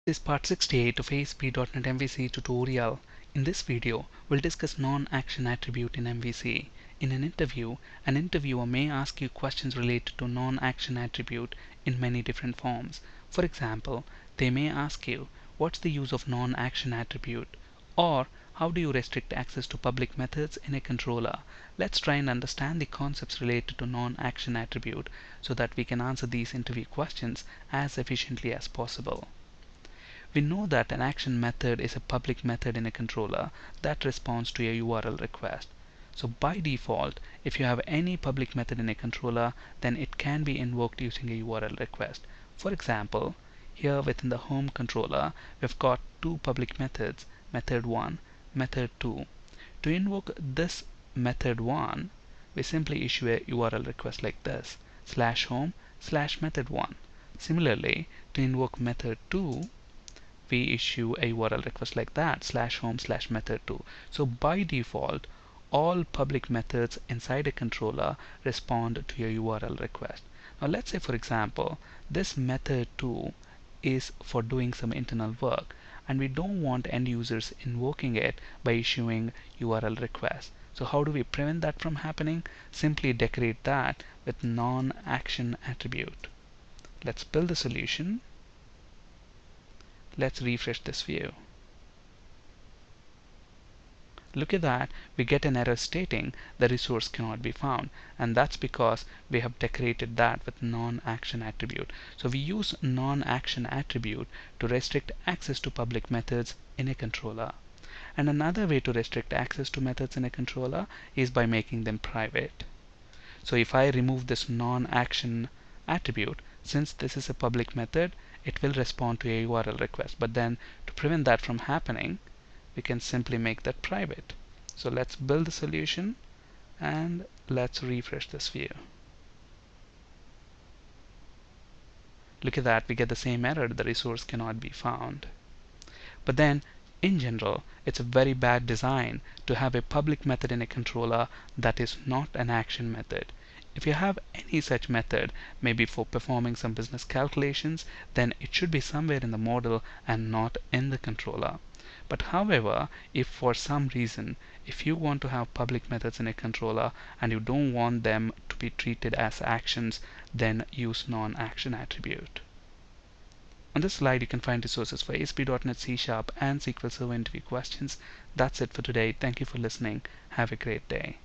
This is part 68 of ASP.NET MVC tutorial. In this video, we'll discuss non-action attribute in MVC. In an interview, an interviewer may ask you questions related to non-action attribute in many different forms. For example, they may ask you, what's the use of non-action attribute? Or, how do you restrict access to public methods in a controller? Let's try and understand the concepts related to non-action attribute so that we can answer these interview questions as efficiently as possible. We know that an action method is a public method in a controller that responds to a URL request. So by default, if you have any public method in a controller, then it can be invoked using a URL request. For example, here within the home controller, we've got two public methods, method 1, method 2. To invoke this method 1, we simply issue a URL request like this, /home/method1. Similarly, to invoke method 2, we issue a URL request like that, /home/method2. So by default, all public methods inside a controller respond to your URL request. Now let's say, for example, this method 2 is for doing some internal work, and we don't want end users invoking it by issuing URL requests. So how do we prevent that from happening? Simply decorate that with non-action attribute. Let's build the solution. Let's refresh this view. Look at that, we get an error stating the resource cannot be found, and that's because we have decorated that with non-action attribute. So we use non-action attribute to restrict access to public methods in a controller. And another way to restrict access to methods in a controller is by making them private. So if I remove this non-action attribute, since this is a public method, it will respond to a URL request. But then to prevent that from happening, we can simply make that private. So let's build the solution and let's refresh this view. Look at that, we get the same error, the resource cannot be found. But then in general, it's a very bad design to have a public method in a controller that is not an action method. If you have any such method, maybe for performing some business calculations, then it should be somewhere in the model and not in the controller. But however, if for some reason, if you want to have public methods in a controller and you don't want them to be treated as actions, then use non-action attribute. On this slide, you can find resources for ASP.NET C# and SQL Server interview questions. That's it for today. Thank you for listening. Have a great day.